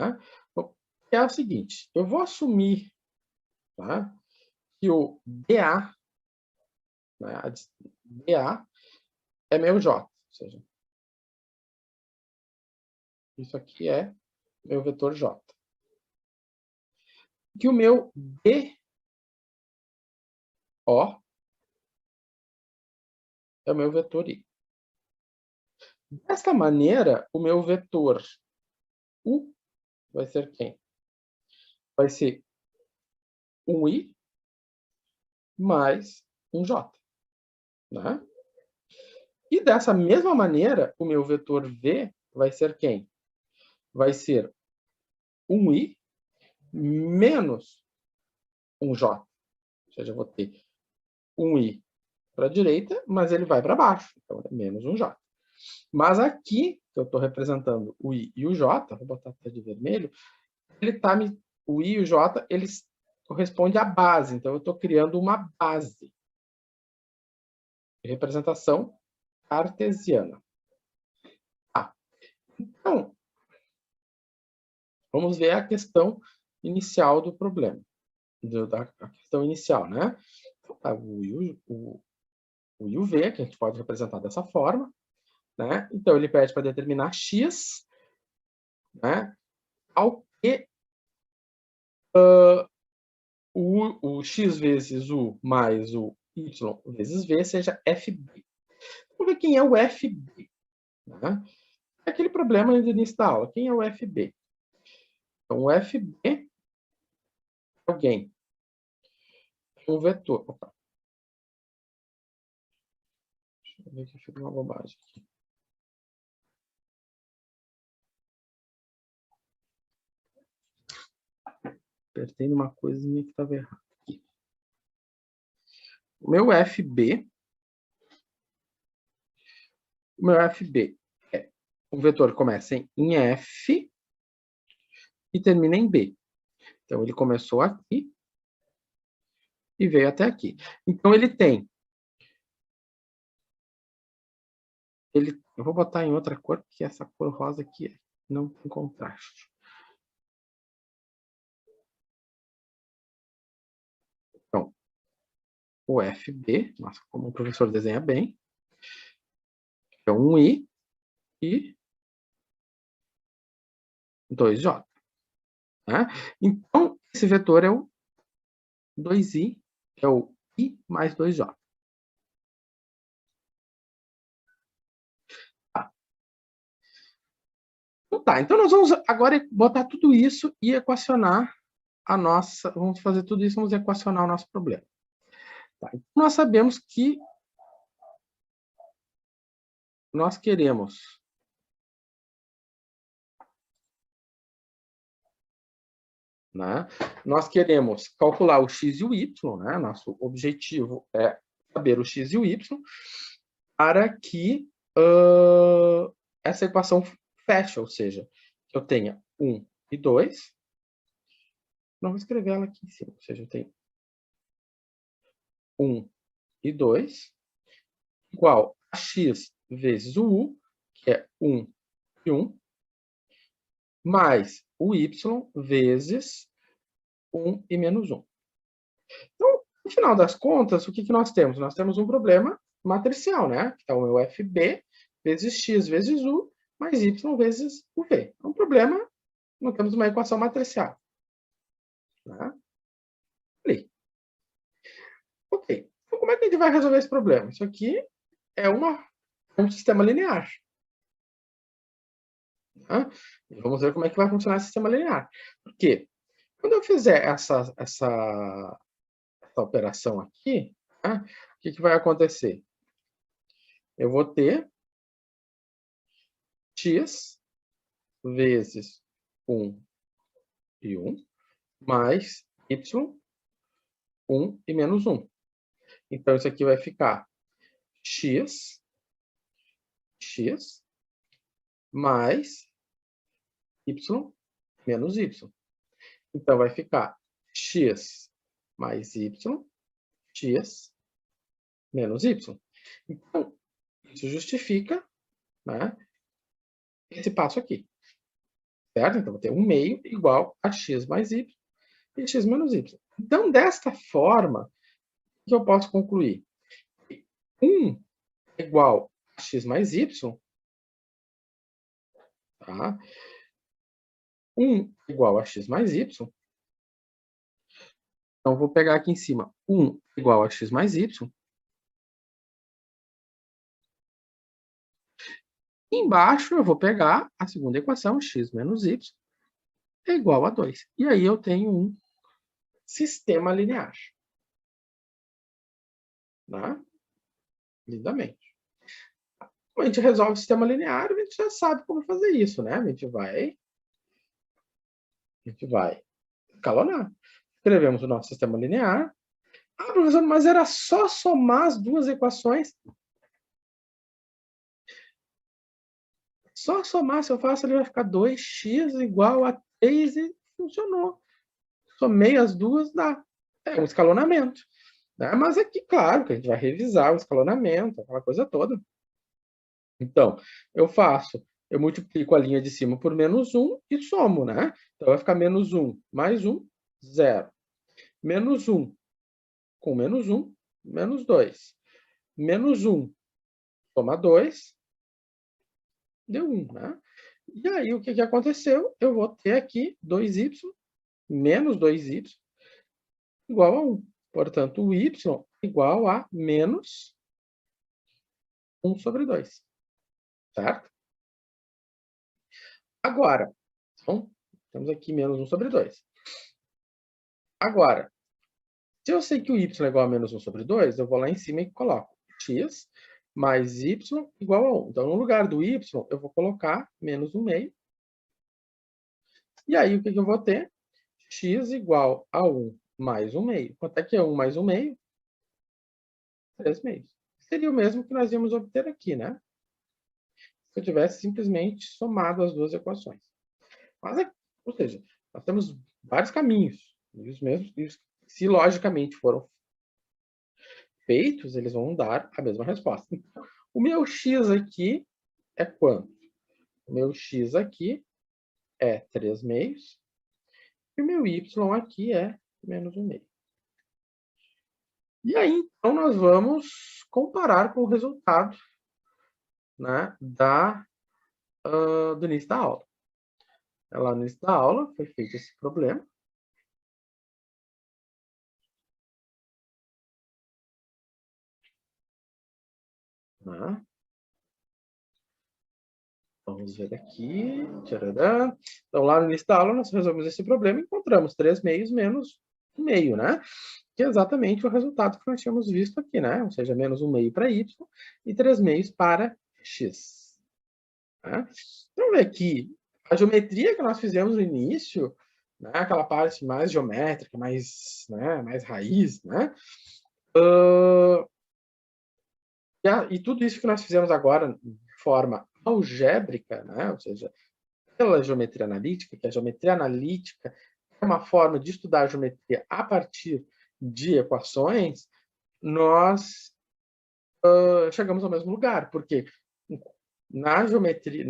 Tá? Então, é o seguinte, eu vou assumir, tá, que o dA, né, dA é meu J, ou seja, isso aqui é meu vetor J. Que o meu DO é o meu vetor I. Desta maneira, o meu vetor U vai ser quem? Vai ser um I mais um J. Né? E dessa mesma maneira, o meu vetor V vai ser quem? Vai ser um I menos um J. Ou seja, eu vou ter um I para a direita, mas ele vai para baixo. Então, é menos um J. Mas aqui, que eu estou representando o I e o J, vou botar até de vermelho, ele tá o I e o J, eles correspondem à base. Então, eu estou criando uma base de representação cartesiana. Tá. Então, vamos ver a questão inicial do problema. A questão inicial, né? Então, tá, o I e o V, que a gente pode representar dessa forma. Né? Então, ele pede para determinar x, né, ao que o x vezes u mais o y vezes v seja fb. Vamos ver quem é o fb. Né? É aquele problema no início da aula. Quem é o fb? Então, o fb é alguém. Um vetor. Opa. Deixa eu ver que eu fiz uma bobagem aqui. Apertei numa coisinha que estava errada aqui. O meu FB é um vetor que começa em F e termina em B. Então, ele começou aqui e veio até aqui. Então, ele tem... eu vou botar em outra cor, porque essa cor rosa aqui não tem contraste. Então, o FB, nossa, como o professor desenha bem, é um I e 2J. Né? Então, esse vetor é o 2I, que é o I mais 2J. Então nós vamos agora botar tudo isso e equacionar a nossa... Vamos fazer tudo isso, vamos equacionar o nosso problema. Tá? Então, nós sabemos que nós queremos... Né? Nós queremos calcular o x e o y, né? Nosso objetivo é saber o x e o y, para que essa equação feche, ou seja, que eu tenha 1 e 2. Não, vou escrever ela aqui em cima, ou seja, eu tenho 1 e 2, igual a x vezes o u, que é 1 e 1, mais o y vezes 1 e menos 1. Então, no final das contas, o que nós temos? Nós temos um problema matricial, né? Que é o meu FB vezes x vezes u mais y vezes o v. É um problema, nós temos uma equação matricial. Né? Ali. Ok. Então, como é que a gente vai resolver esse problema? Isso aqui é um sistema linear. Né? E vamos ver como é que vai funcionar esse sistema linear. Porque quando eu fizer essa operação aqui, né, o que vai acontecer? Eu vou ter x vezes 1 e 1, mais y, 1 e menos 1. Então, isso aqui vai ficar x mais y menos y. Então, vai ficar x mais y, x menos y. Então, isso justifica, né, esse passo aqui. certo? Então, vou ter 1 meio igual a x mais y e x menos y. Então, desta forma, o que eu posso concluir? 1 é igual a x mais y, tá? 1 é igual a x mais y. Então, vou pegar aqui em cima 1 igual a x mais y. Embaixo, eu vou pegar a segunda equação, x menos y, é igual a 2. E aí eu tenho um sistema linear. Né? Lindamente. Quando a gente resolve o sistema linear, a gente já sabe como fazer isso, né? A gente vai escalonar. Escrevemos o nosso sistema linear. Ah, professor, mas era só somar as duas equações? Só somar, se eu faço, ele vai ficar 2x igual a 3 e funcionou. Somei as duas, dá. É um escalonamento. Né? Mas aqui, claro, que a gente vai revisar o escalonamento, aquela coisa toda. Então, eu multiplico a linha de cima por menos 1 e somo, né? Então, vai ficar menos 1 mais 1, 0. Menos 1 com menos 1, menos 2. Menos 1 soma 2, deu 1, né? E aí, o que aconteceu? Eu vou ter aqui 2y menos 2y igual a 1. Portanto, o y igual a menos 1 sobre 2. Certo? Agora, então, temos aqui menos 1 sobre 2. Agora, se eu sei que o y é igual a menos 1 sobre 2, eu vou lá em cima e coloco x mais y igual a 1. Então, no lugar do y, eu vou colocar menos 1 meio. E aí, o que eu vou ter? X igual a 1 mais 1 meio. Quanto é que é 1 mais 1 meio? 3 meios. Seria o mesmo que nós íamos obter aqui, né? Se eu tivesse simplesmente somado as duas equações. Mas, ou seja, nós temos vários caminhos. E os mesmos, se logicamente foram feitos, eles vão dar a mesma resposta. Então, o meu x aqui é quanto? O meu x aqui é 3 meios. E o meu y aqui é menos 1 meio. E aí, então, nós vamos comparar com o resultado, né, do início da aula. Lá no início da aula foi feito esse problema. Né? Vamos ver aqui. Tcharadã. Então, lá no início da aula, nós resolvemos esse problema e encontramos 3 meios menos 1 meio, né? Que é exatamente o resultado que nós tínhamos visto aqui, né? Ou seja, menos 1 meio para y e 3 meios para x. Né? Então, vamos ver aqui. A geometria que nós fizemos no início, né? Aquela parte mais geométrica, mais, né? Mais raiz, né? E tudo isso que nós fizemos agora de forma algébrica, né? Ou seja, pela geometria analítica, que a geometria analítica é uma forma de estudar a geometria a partir de equações, nós chegamos ao mesmo lugar, porque na geometria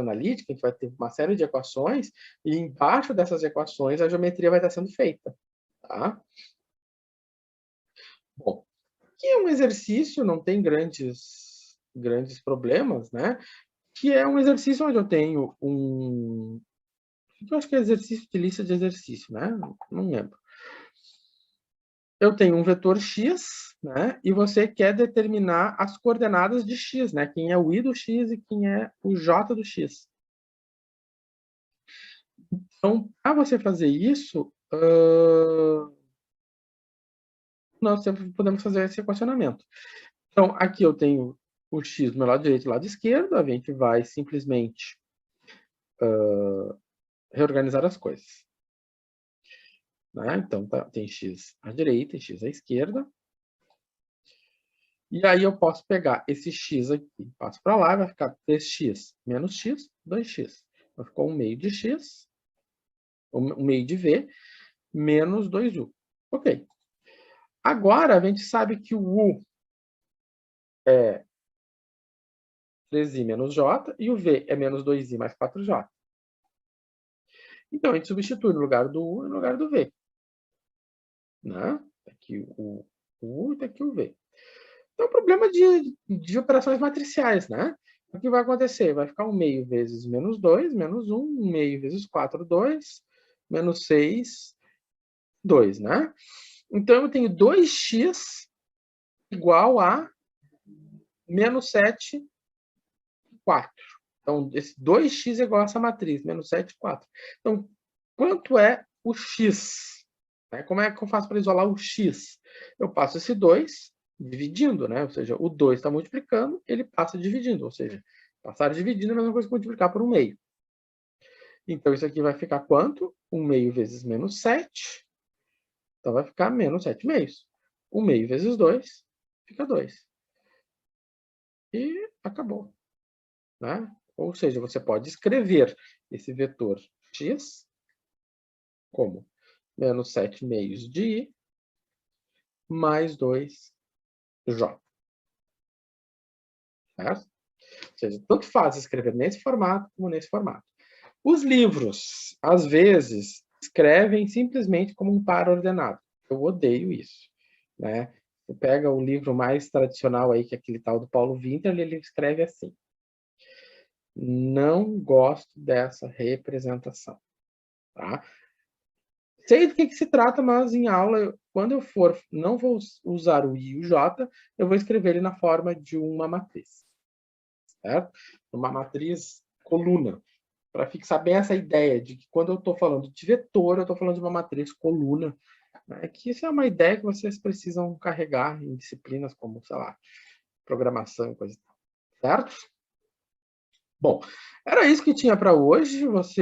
analítica, a gente vai ter uma série de equações, e embaixo dessas equações a geometria vai estar sendo feita. Tá? Bom, aqui é um exercício, não tem grandes problemas, né? Que é um exercício onde eu tenho eu acho que é exercício de lista de exercício, né? Não lembro. Eu tenho um vetor x, né? E você quer determinar as coordenadas de x, né? Quem é o y do x e quem é o j do x. Então, para você fazer isso, nós sempre podemos fazer esse equacionamento. Então, aqui eu tenho o x do meu lado direito e do lado esquerdo, a gente vai simplesmente reorganizar as coisas. Né? Então, tem x à direita e x à esquerda. E aí eu posso pegar esse x aqui, passo para lá, vai ficar 3x menos x, 2x. Vai ficar 1 meio de x, 1 meio de v, menos 2u. Ok. Agora, a gente sabe que o u é 3i menos j e o v é menos 2i mais 4j. Então, a gente substitui no lugar do U e no lugar do V. Né? Aqui o U e aqui o V. Então, o problema de operações matriciais, né? O que vai acontecer? Vai ficar 1 meio vezes menos 2, menos 1, 1 meio vezes 4, 2, menos 6, 2, né? Então, eu tenho 2x igual a menos 7, 4. Então, esse 2x é igual a essa matriz, menos 7, 4. Então, quanto é o x? Como é que eu faço para isolar o x? Eu passo esse 2 dividindo, né? Ou seja, o 2 está multiplicando, ele passa dividindo. Ou seja, passar dividindo é a mesma coisa que multiplicar por 1 meio. Então, isso aqui vai ficar quanto? 1 meio vezes menos 7. Então, vai ficar menos 7 meios. 1 meio vezes 2 fica 2. E acabou. Né? Ou seja, você pode escrever esse vetor x como menos 7 meios de i mais 2j. Certo? Ou seja, tanto faz escrever nesse formato como nesse formato. Os livros, às vezes, escrevem simplesmente como um par ordenado. Eu odeio isso. Né? Você pega o livro mais tradicional aí, que é aquele tal do Paulo Winter, ele escreve assim. Não gosto dessa representação. Tá? Sei do que se trata, mas em aula, quando eu for, não vou usar o I e o J, eu vou escrever ele na forma de uma matriz. Certo? Uma matriz coluna. Para fixar bem essa ideia de que quando eu estou falando de vetor, eu estou falando de uma matriz coluna. Né? Que isso é uma ideia que vocês precisam carregar em disciplinas como, sei lá, programação e coisa e tal. Certo? Bom, era isso que tinha para hoje. Você